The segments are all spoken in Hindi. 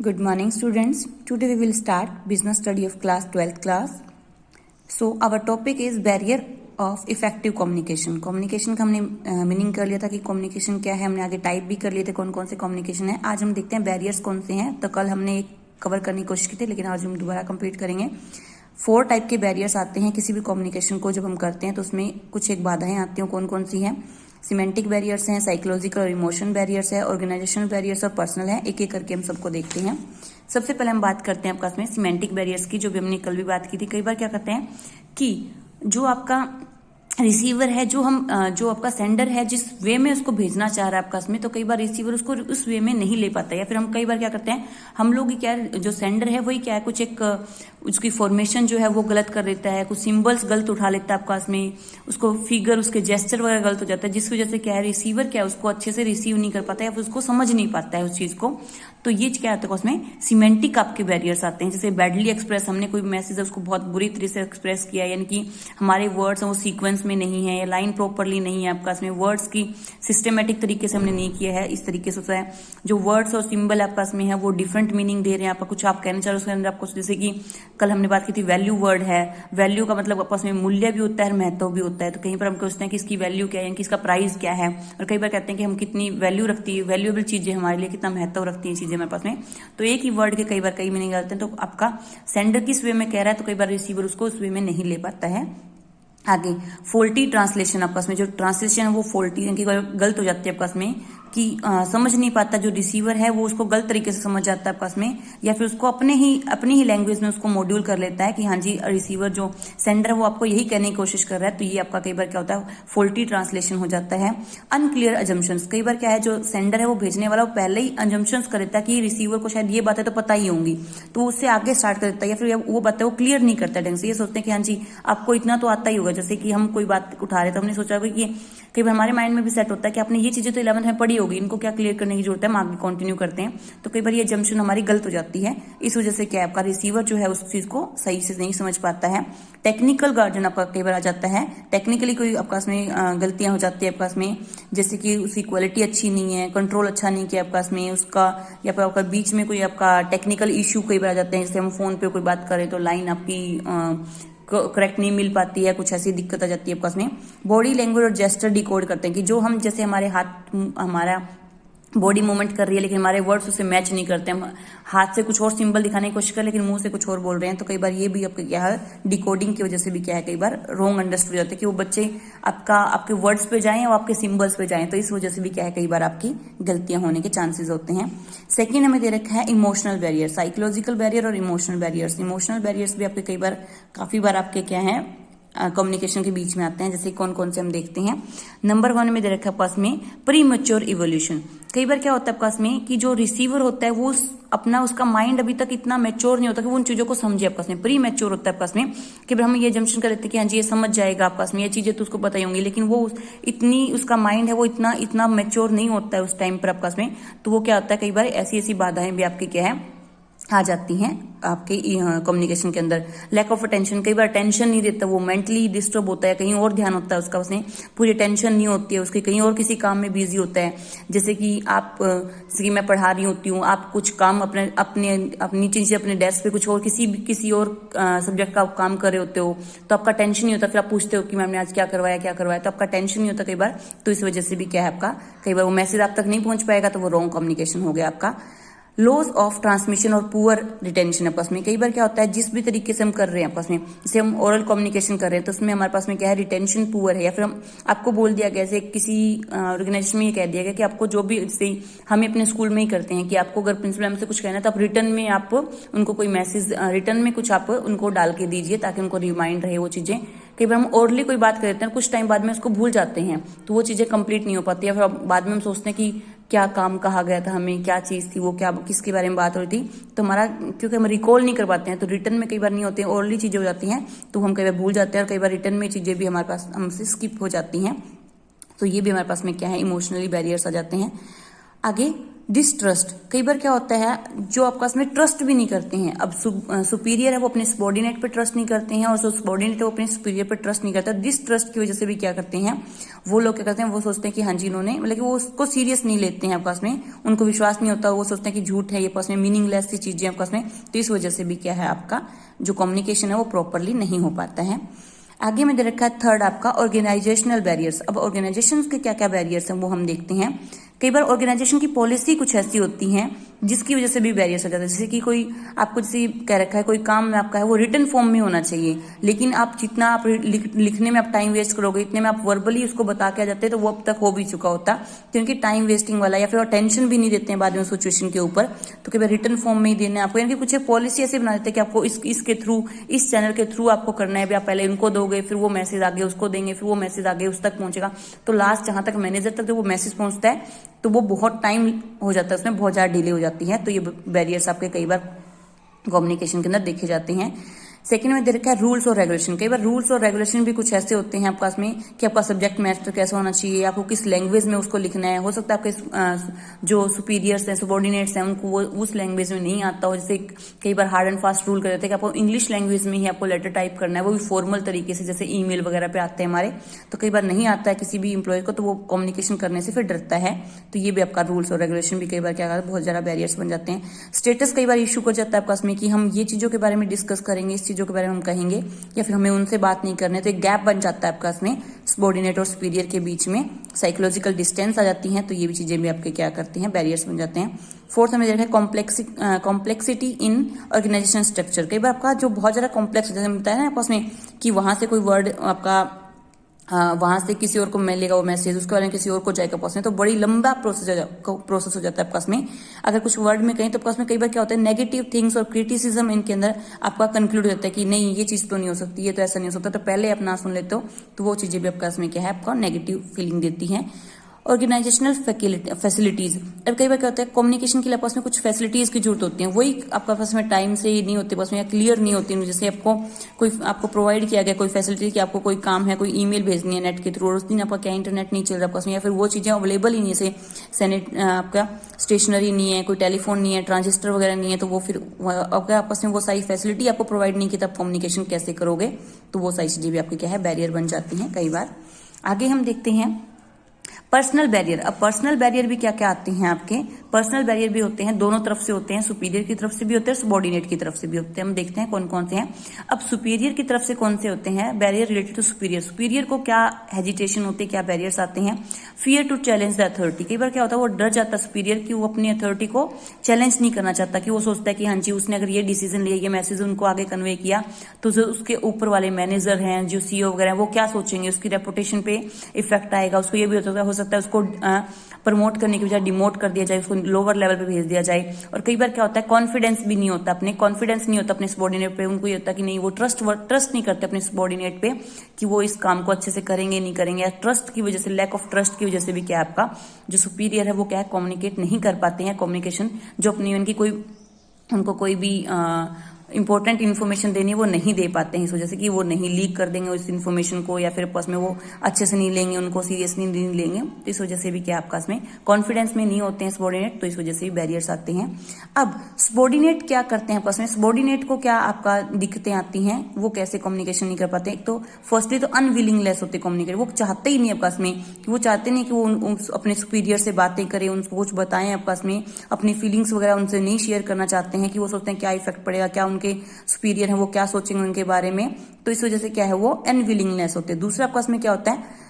Good morning students. Today we will start business study of class 12th class. So our topic is barrier of effective communication. Communication का हमने मीनिंग कर लिया था कि communication क्या है, हमने आगे टाइप भी कर लिए थे कौन कौन से communication है. आज हम देखते हैं barriers कौन से हैं. तो कल हमने एक कवर करने की कोशिश की थी लेकिन आज हम दोबारा कंप्लीट करेंगे. 4 टाइप के बैरियर्स आते हैं किसी भी कम्युनिकेशन को जब हम करते हैं तो उसमें कुछ एक बाधाएं आती हैं. कौन कौन सी हैं? सिमेंटिक बैरियर्स हैं, साइकोलॉजिकल और इमोशन बैरियर्स है, ऑर्गेनाइजेशनल बैरियर्स और पर्सनल है. एक एक करके हम सबको देखते हैं. सबसे पहले हम बात करते हैं आपका इसमें सिमेंटिक बैरियर्स की, जो भी हमने कल भी बात की थी. कई बार क्या करते हैं कि जो आपका रिसीवर है, जो आपका सेंडर है, जिस वे में उसको भेजना चाह रहा है आपका इसमें, तो कई बार रिसीवर उसको उस वे में नहीं ले पाता है. या फिर हम कई बार क्या करते हैं, हम लोग क्या है, जो सेंडर है वही क्या है, कुछ एक उसकी फॉर्मेशन जो है वो गलत कर देता है, कुछ सिंबल्स गलत उठा लेता है आपका इसमें, उसको फिगर, उसके जेस्चर वगैरह गलत हो जाता है, जिस वजह से क्या है रिसीवर क्या है उसको अच्छे से रिसीव नहीं कर पाता है या फिर उसको समझ नहीं पाता है उस चीज को. तो ये क्या आता है उसमें सिमेंटिक आपके बैरियर्स आते हैं. जैसे बैडली एक्सप्रेस, हमने कोई मैसेज है उसको बहुत बुरी तरह से एक्सप्रेस किया, यानी कि हमारे वर्ड्स वो सीक्वेंस में नहीं है या लाइन प्रॉपरली नहीं है आपका इसमें, वर्ड्स की सिस्टमेटिक तरीके से हमने नहीं किया है. इस तरीके से होता है जो वर्ड्स और सिंबल आपका इसमें है वो डिफरेंट मीनिंग दे रहे हैं आपका. कुछ आप कहना चाह रहे हो उसके अंदर आपको, जैसे कि कल हमने बात की थी वैल्यू वर्ड है. वैल्यू का मतलब आपस में मूल्य भी होता है और महत्व भी होता है. तो कहीं पर हम पूछते हैं कि इसकी वैल्यू क्या है, यानी कि इसका प्राइस क्या है. और कई बार कहते हैं कि हम कितनी वैल्यू रखती है, वैल्यूएबल चीजें हमारे लिए कितना महत्व रखती है चीजें हमारे पास में. तो एक ही वर्ड के कई बार कई मीनिंग आते हैं. तो आपका सेंडर किस वे में कह रहा है तो कई बार रिसीवर उसको उस वे में नहीं ले पाता है. आगे फॉल्टी ट्रांसलेशन, आपका इसमें जो ट्रांसलेशन है वो फॉल्टी यानी कि गलत हो जाती है आपका इसमें, कि समझ नहीं पाता जो रिसीवर है वो उसको गलत तरीके से समझ जाता है आपका इसमें, या फिर उसको अपनी ही लैंग्वेज में उसको मॉड्यूल कर लेता है कि हाँ जी रिसीवर जो सेंडर है वो आपको यही कहने की कोशिश कर रहा है. तो ये आपका कई बार क्या होता है, फॉल्टी ट्रांसलेशन हो जाता है. अनक्लियर अजम्पशंस, कई बार क्या है जो सेंडर है वो भेजने वाला वो पहले ही अजम्पशंस कर देता है कि रिसीवर को शायद ये बातें तो पता ही होंगी, तो उससे आगे स्टार्ट कर देता है. या फिर वो बातें वो क्लियर नहीं करता ढंग से. ये सोचते हैं कि हाँ जी आपको इतना तो आता ही होगा. जैसे कि हम कोई बात उठा रहे तो हमने सोचा कि कई बार हमारे माइंड में भी सेट होता है कि आपने ये चीजें तो 11th में पढ़ी होगी, इनको क्या क्लियर करने की जरूरत है, हम आगे कंटिन्यू करते हैं. तो कई बार ये जम्पशन हमारी गलत हो जाती है. इस वजह से क्या आपका रिसीवर जो है उस चीज को सही से नहीं समझ पाता है. टेक्निकल गार्जन आपका कई बार आ जाता है. टेक्निकली कोई आपका इसमें गलतियां हो जाती है आपका इसमें, जैसे कि उसकी क्वालिटी अच्छी नहीं है, कंट्रोल अच्छा नहीं किया आपका इसमें उसका, या फिर आपका बीच में कोई आपका टेक्निकल इश्यू कई बार आ जाते हैं. जैसे हम फोन पे कोई बात करें तो लाइन आपकी करेक्ट नहीं मिल पाती है, कुछ ऐसी दिक्कत आ जाती है आपका इसमें. बॉडी लैंग्वेज और जेस्चर डिकोड करते हैं कि जो हम, जैसे हमारे हाथ, हमारा बॉडी मूवमेंट कर रही है लेकिन हमारे वर्ड्स उससे मैच नहीं करते. हम हाथ से कुछ और सिंबल दिखाने की कोशिश कर लेकिन मुंह से कुछ और बोल रहे हैं. तो कई बार ये भी आपका क्या है, डिकोडिंग की वजह से भी क्या है कई बार रॉन्ग अंडरस्टूड जाते हैं कि वो बच्चे आपके वर्ड्स पे जाएं और आपके सिंबल्स पे जाएं. तो इस वजह से भी क्या है कई बार आपकी गलतियां होने के चांसेस होते हैं. सेकेंड हमें दे रखा है इमोशनल बैरियर, साइकोलॉजिकल बैरियर और इमोशनल बैरियर्स. इमोशनल बैरियर्स भी आपके कई बार काफी बार आपके क्या है कम्युनिकेशन के बीच में आते हैं. जैसे कौन कौन से हम देखते हैं. नंबर 1 में दे रखा है पास में प्री मैच्योर इवोल्यूशन. कई बार क्या होता है पास में कि जो रिसीवर होता है वो उसका माइंड अभी तक इतना मैच्योर नहीं होता कि वो उन चीजों को समझे. आपका में प्री मैच्योर होता है पास में कि हम ये जम्पशन कर लेते हैं कि हाँ जी ये समझ जाएगा आपका में, ये चीजें तो उसको पता ही होंगी, लेकिन वो इतनी उसका माइंड है वो इतना मैच्योर नहीं होता है उस टाइम पर आपका में. तो वो क्या होता है कई बार ऐसी बाधाएं भी आपकी क्या है आ जाती हैं आपके कम्युनिकेशन के अंदर. लैक ऑफ अटेंशन, कई बार अटेंशन नहीं देता, वो मेंटली डिस्टर्ब होता है, कहीं और ध्यान होता है उसका, उसमें पूरी अटेंशन नहीं होती है उसके, कहीं और किसी काम में बिजी होता है. जैसे कि जैसे कि मैं पढ़ा रही होती हूँ, आप कुछ काम अपनी चीजें अपने डेस्क पे कुछ और किसी और सब्जेक्ट का काम कर रहे होते हो, तो आपका टेंशन नहीं होता. फिर आप पूछते हो कि मैम ने आज क्या करवाया, तो आपका टेंशन नहीं होता कई बार. तो इस वजह से भी क्या है आपका कई बार वो मैसेज आप तक नहीं पहुंच पाएगा, तो वो रॉन्ग कम्युनिकेशन हो गया आपका. लॉस ऑफ ट्रांसमिशन और पुअर रिटेंशन आपस में. कई बार क्या होता है जिस भी तरीके से हम कर रहे हैं आपस में, जैसे हम ओरल कम्युनिकेशन कर रहे हैं तो उसमें हमारे पास में क्या है रिटेंशन पुअर है, या फिर आपको बोल दिया गया, जैसे किसी ऑर्गेनाइजेशन में ये कह दिया गया कि आपको जो भी, जैसे हम अपने स्कूल में ही करते हैं कि आपको अगर प्रिंसिपल हमसे कुछ कहना है तो आप रिटर्न में आप उनको कोई मैसेज रिटर्न में कुछ आप उनको डाल के दीजिए ताकि उनको रिमाइंड रहे वो चीजें. कई बार हम ओरली कोई बात करते हैं कुछ टाइम बाद में उसको भूल जाते हैं तो वो चीजें कंप्लीट नहीं हो पाती, या फिर बाद में हम सोचते हैं कि क्या काम कहा गया था हमें, क्या चीज थी वो, क्या किसके बारे में बात हो रही थी, तो हमारा क्योंकि हम रिकॉल नहीं कर पाते हैं तो रिटर्न में कई बार नहीं होते हैं, ओरली चीजें हो जाती हैं तो हम कई बार भूल जाते हैं, और कई बार रिटर्न में चीजें भी हमारे पास हमसे स्किप हो जाती हैं. तो ये भी हमारे पास में क्या है इमोशनली बैरियर्स आ जाते हैं. आगे डिसट्रस्ट, कई बार क्या होता है जो आपस में ट्रस्ट भी नहीं करते हैं। अब सुपीरियर है वो अपने सबॉर्डिनेट पे ट्रस्ट नहीं करते हैं और जो सबॉर्डिनेट है वो अपने सुपीरियर पे ट्रस्ट नहीं करता। डिसट्रस्ट की वजह से भी क्या करते हैं वो लोग, क्या करते हैं वो सोचते हैं कि हाँ जी इन्होंने, मतलब कि वो उसको सीरियस नहीं लेते हैं आपस में, उनको विश्वास नहीं होता, वो सोचते हैं कि झूठ है ये, आपस में मीनिंगलेस सी चीजें आपस में। तो इस वजह से भी क्या है आपका जो कम्युनिकेशन है वो प्रॉपरली नहीं हो पाता है। आगे में दे रखा है थर्ड आपका ऑर्गेनाइजेशनल बैरियर्स। अब ऑर्गेनाइजेशन के क्या क्या बैरियर्स हैं वो हम देखते हैं। कई बार ऑर्गेनाइजेशन की पॉलिसी कुछ ऐसी होती है जिसकी वजह से भी बैरियर्स हो जाता है। जैसे कि कोई आपको जैसे कह रखा है कोई काम में आपका है वो रिटन फॉर्म में होना चाहिए, लेकिन आप जितना आप लिखने में आप टाइम वेस्ट करोगे इतने में आप वर्बली उसको बता के आ जाते हैं तो वो अब तक हो भी चुका होता, क्योंकि टाइम वेस्टिंग वाला, या फिर अटेंशन भी नहीं देते हैं बाद में सिचुएशन के ऊपर। तो कई बार रिटन फॉर्म में ही देना है आपको, यानी कि कुछ पॉलिसी ऐसे बना देते हैं कि आपको इसके थ्रू, इस चैनल के थ्रू आपको करना है। आप पहले इनको दोगे, फिर वो मैसेज आगे उसको देंगे, फिर वो मैसेज आगे उस तक पहुंचेगा। तो लास्ट जहां तक मैनेजर तक जो वो मैसेज पहुंचता है तो वो बहुत टाइम हो जाता है, उसमें बहुत ज्यादा डिले हो जाती है। तो ये बैरियर्स आपके कई बार कम्युनिकेशन के अंदर देखे जाते हैं। सेकंड में दे रखा है रूल्स और रेगुलेशन। कई बार रूल्स और रेगुलेशन भी कुछ ऐसे होते हैं आपके पास में कि आपका सब्जेक्ट मैटर कैसा होना चाहिए, आपको किस लैंग्वेज में उसको लिखना है। हो सकता है आपके जो सुपीरियर्स हैं, सबॉर्डिनेट्स हैं, उनको वो उस लैंग्वेज में नहीं आता हो। जैसे कई बार हार्ड एंड फास्ट रूल कर देते हैं कि आपको इंग्लिश लैंग्वेज में ही आपको लेटर टाइप करना है, वो भी फॉर्मल तरीके से, जैसे ईमेल वगैरह पे आते हैं हमारे। तो कई बार नहीं आता है किसी भी इंप्लॉय को, तो वो कम्युनिकेशन करने से फिर डरता है। तो ये भी आपका रूल्स और रेगुलेशन भी कई बार क्या बहुत ज्यादा बैरियर्स बन जाते हैं। स्टेटस कई बार इशू कर जाता है आपका में कि हम ये चीजों के बारे में डिस्कस करेंगे, इस चीजों के बारे में हम कहेंगे, या फिर हमें उनसे बात नहीं करने। तो एक गैप बन जाता है आपका इसमें सबॉर्डिनेट और सुपीरियर के बीच में, साइकोलॉजिकल डिस्टेंस आ जाती है। तो ये भी चीजें भी आपके क्या करती हैं, बैरियर्स बन जाते हैं। फोर्थ में देखा है कॉम्प्लेक्सिटी इन ऑर्गेनाइजेशन स्ट्रक्चर। कई बार आपका जो बहुत ज्यादा कॉम्प्लेक्स जैसे बताया ना आपस में कि वहां से कोई वर्ड आपका वहां से किसी और को मिलेगा वो मैसेज, उसके बारे में किसी और को जाएगा पास में, तो बड़ी लंबा प्रोसेस हो जाता है पास में। अगर कुछ वर्ड में कहीं तो पास में कई बार क्या होता है नेगेटिव थिंग्स और क्रिटिसिज्म इनके अंदर आपका कंक्लूड होता है कि नहीं ये चीज तो नहीं हो सकती, ये तो ऐसा नहीं हो सकता, तो पहले अपना सुन लेते हो। तो वो चीजें भी आपका इसमें क्या है आपका नेगेटिव फीलिंग देती है। Organisational facilities. अब कई बार क्या होता है कम्युनिकेशन के लिए आपस में कुछ फैसिलिटीज की जरूरत होती है, वही आपका पास में टाइम से नहीं होती, पास में या क्लियर नहीं होती। जैसे आपको प्रोवाइड किया गया कोई फैसिलिटी कि आपको कोई काम है, कोई ईमेल भेजनी है नेट के थ्रू, और उस दिन आपका क्या इंटरनेट नहीं चल रहा पास में, या फिर वो चीजें अवेलेबल ही नहीं, जैसे आपका स्टेशनरी नहीं है, कोई टेलीफोन नहीं है, ट्रांजिस्टर वगैरह नहीं है, तो वो फिर आपका आपस में वो सारी फैसिलिटी आपको प्रोवाइड नहीं की, तब कम्युनिकेशन कैसे करोगे। तो वो सारी चीजें भी आपकी क्या है बैरियर बन जाती हैं कई बार। आगे हम देखते हैं पर्सनल बैरियर। अब पर्सनल बैरियर भी क्या क्या आते हैं आपके, पर्सनल बैरियर भी होते हैं, दोनों तरफ से होते हैं, सुपीरियर की तरफ से भी होते हैं, सबॉर्डिनेट की तरफ से भी होते हैं। हम देखते हैं कौन कौन से हैं। अब सुपीरियर की तरफ से कौन से होते हैं barrier related to superior. Superior को क्या हेजिटेशन होती है, क्या बैरियर्स आते हैं। Fear to challenge the authority. कई बार क्या होता है वो डर जाता है सुपीरियर की, वो अपनी अथॉरिटी को चैलेंज नहीं करना चाहता, कि वो सोचता है कि हाँ जी उसने अगर ये डिसीजन लिया, ये मैसेज उनको आगे कन्वे किया, तो जो उसके ऊपर वाले मैनेजर हैं, जो सीईओ वगैरह, वो क्या सोचेंगे, उसकी रेपुटेशन पे इफेक्ट आएगा। उसको ये भी हो सकता है उसको प्रमोट करने की बजाय डिमोट कर दिया जाए, उसको लोअर लेवल पे भेज दिया जाए। और कई बार क्या होता है कॉन्फिडेंस भी नहीं होता, कॉन्फिडेंस नहीं होता अपने सबॉर्डिनेट पे। उनको ये होता है कि नहीं, वो ट्रस्ट नहीं करते अपने सबॉर्डिनेट पे कि वो इस काम को अच्छे से करेंगे नहीं करेंगे। ट्रस्ट की वजह से, लैक ऑफ ट्रस्ट की वजह से भी क्या आपका जो सुपीरियर है वो क्या है कम्युनिकेट नहीं कर पाते हैं। कम्युनिकेशन जो अपनी उनकी उनको कोई भी इंपॉर्टेंट इन्फॉर्मेशन देनी है वो नहीं दे पाते हैं, इस वजह से कि वो नहीं लीक कर देंगे उस इन्फॉर्मेशन को, या फिर पास में वो अच्छे से नहीं लेंगे, उनको सीरियसली नहीं लेंगे। तो इस वजह से भी क्या आपका इसमें कॉन्फिडेंस में नहीं होते हैं सबॉर्डिनेट, तो इस वजह से भी बैरियर्स आते हैं। अब सबॉर्डिनेट क्या करते हैं आपस में, सबॉर्डिनेट को क्या आपका दिक्कतें आती हैं, वो कैसे कम्युनिकेशन नहीं कर पाते। एक तो फर्स्टली तो अनविलिंगलेस होते कम्युनिकेट, वो चाहते ही नहीं आपस में, कि वो चाहते नहीं कि वो अपने सुपीरियर से बातें करें, उनको कुछ बताएं आपस में, अपनी फीलिंग्स वगैरह उनसे नहीं शेयर करना चाहते हैं, कि वो सोचते हैं क्या इफेक्ट पड़ेगा, क्या उनके सुपीरियर है वो क्या सोचेंगे उनके बारे में। तो इस वजह से क्या है वो अनविलिंगनेस होते हैं। दूसरा आपका इसमें क्या होता है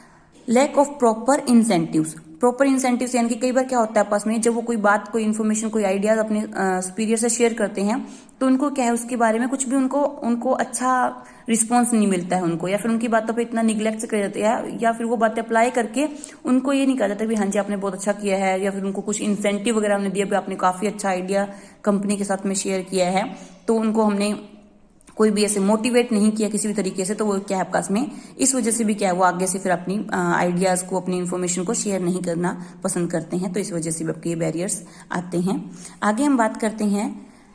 lack of proper incentives. Proper incentives यानी कि कई बार क्या होता है आपस में जब वो कोई बात, कोई इन्फॉर्मेशन, कोई आइडियाज अपने सुपीरियर से शेयर करते हैं, तो उनको क्या है उसके बारे में कुछ भी उनको अच्छा रिस्पॉन्स नहीं मिलता है उनको, या फिर उनकी बातों पे इतना निग्लेक्ट से कर जाते हैं, या फिर वो बातें अप्लाई करके उनको ये नहीं कहा जाता कि हाँ जी आपने बहुत अच्छा किया है, या फिर उनको कुछ इंसेंटिव वगैरह हमने दिया, आपने काफी अच्छा आइडिया कंपनी के साथ में शेयर किया है, तो उनको हमने कोई भी ऐसे मोटिवेट नहीं किया किसी भी तरीके से। तो वो क्या है आपका इसमें इस वजह से भी क्या है वो आगे से फिर अपनी आइडियाज को, अपनी इन्फॉर्मेशन को शेयर नहीं करना पसंद करते हैं। तो इस वजह से भी आपके ये बैरियर्स आते हैं। आगे हम बात करते हैं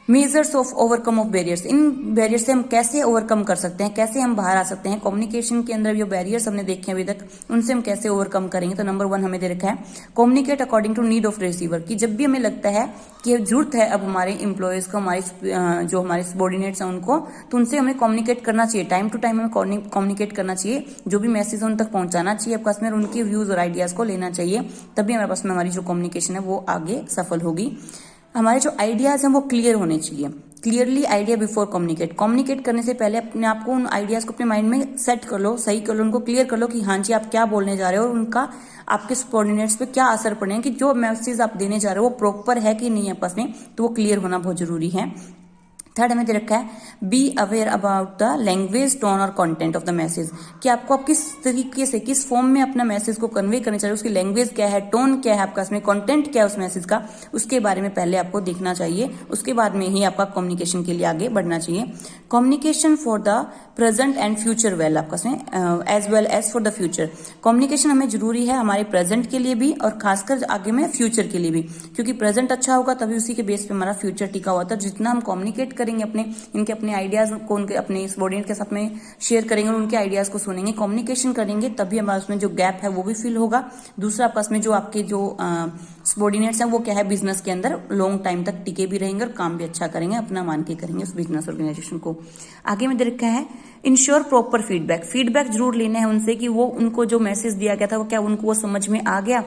measures of overcome of barriers, in barriers से हम कैसे ओवरकम कर सकते हैं, कैसे हम बाहर आ सकते हैं। कम्युनिकेशन के अंदर जो बैरियर्स हमने देखे अभी तक उनसे हम कैसे ओवरकम करेंगे। तो नंबर 1 हमें दे रखा है communicate according to need of receiver, कि जब भी हमें लगता है कि जरूरत है अब हमारे एम्प्लॉयज को, हमारे जो हमारे सबॉर्डिनेट्स हैं उनको, तो उनसे हमें कम्युनिकेट करना चाहिए, टाइम टू टाइम हमें कम्युनिकेट करना चाहिए, जो भी मैसेज है उन तक पहुंचाना चाहिए आपस में, उनके व्यूज और आइडियाज को लेना चाहिए, तभी हमारे पास में हमारी जो कम्युनिकेशन है वो आगे सफल होगी। हमारे जो आइडियाज हैं वो क्लियर होने चाहिए, clearly idea before communicate, communicate करने से पहले अपने आप को, उन आइडियाज को अपने माइंड में सेट कर लो, सही कर लो, उनको क्लियर कर लो कि हाँ जी आप क्या बोलने जा रहे हो और उनका आपके सबऑर्डिनेट्स पे क्या असर पड़ेगा, कि जो मैसेज आप देने जा रहे हो वो प्रॉपर है कि नहीं आपस में, तो वो क्लियर होना बहुत जरूरी है। थर्ड हमें दे रखा है be aware about the language, tone और कंटेंट ऑफ द मैसेज, कि आपको आप किस तरीके से, किस फॉर्म में अपना मैसेज को कन्वे करना चाहिए, उसकी लैंग्वेज क्या है, टोन क्या है आपका, इसमें कंटेंट क्या है उस मैसेज का, उसके बारे में पहले आपको देखना चाहिए, उसके बाद में ही आपका कम्युनिकेशन के लिए आगे बढ़ना चाहिए। Communication for the present and future well, आपका इसमें as well as for the future, communication हमें जरूरी है हमारे प्रेजेंट के लिए भी और खासकर आगे में फ्यूचर के लिए भी, क्योंकि प्रेजेंट अच्छा होगा तभी उसी के बेस पे हमारा फ्यूचर टिका हुआ था। जितना हम कम्युनिकेट करेंगे अपने आइडियाज को उनके अपने सबऑर्डिनेट के साथ में शेयर करेंगे और उनके आइडियाज को सुनेंगे, कम्युनिकेशन करेंगे, तभी हमारे उसमें जो गैप है वो भी फिल होगा। दूसरा आपस में जो आपके जो सबऑर्डिनेट्स हैं वो क्या है, बिजनेस के अंदर लॉन्ग टाइम तक टिके भी रहेंगे और काम भी अच्छा करेंगे, अपना मान के करेंगे उस बिजनेस ऑर्गेनाइजेशन को। आगे में दे रखा है इंश्योर प्रॉपर फीडबैक, फीडबैक जरूर लेना है उनसे कि वो उनको जो मैसेज दिया गया था वो क्या उनको वो समझ में आ गया।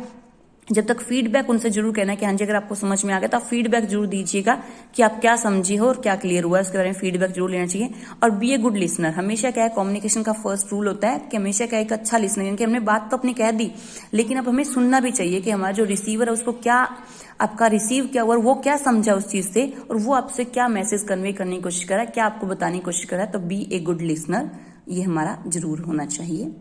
जब तक फीडबैक उनसे जरूर कहना है कि हाँ जी अगर आपको समझ में आ गया तो आप फीडबैक जरूर दीजिएगा कि आप क्या समझी हो और क्या क्लियर हुआ है, उसके बारे में फीडबैक जरूर लेना चाहिए। और बी ए गुड लिसनर, हमेशा क्या है कम्युनिकेशन का फर्स्ट रूल होता है कि हमेशा क्या एक अच्छा लिसनर, यानी कि हमने बात तो अपनी कह दी लेकिन अब हमें सुनना भी चाहिए कि हमारा जो रिसीवर है उसको क्या आपका रिसीव क्या हुआ, वो क्या समझा उस चीज से और वो आपसे क्या मैसेज कन्वे करने की कोशिश कर रहा है, क्या आपको बताने की कोशिश कर रहा है। तो बी ए गुड लिसनर, ये हमारा जरूर होना चाहिए।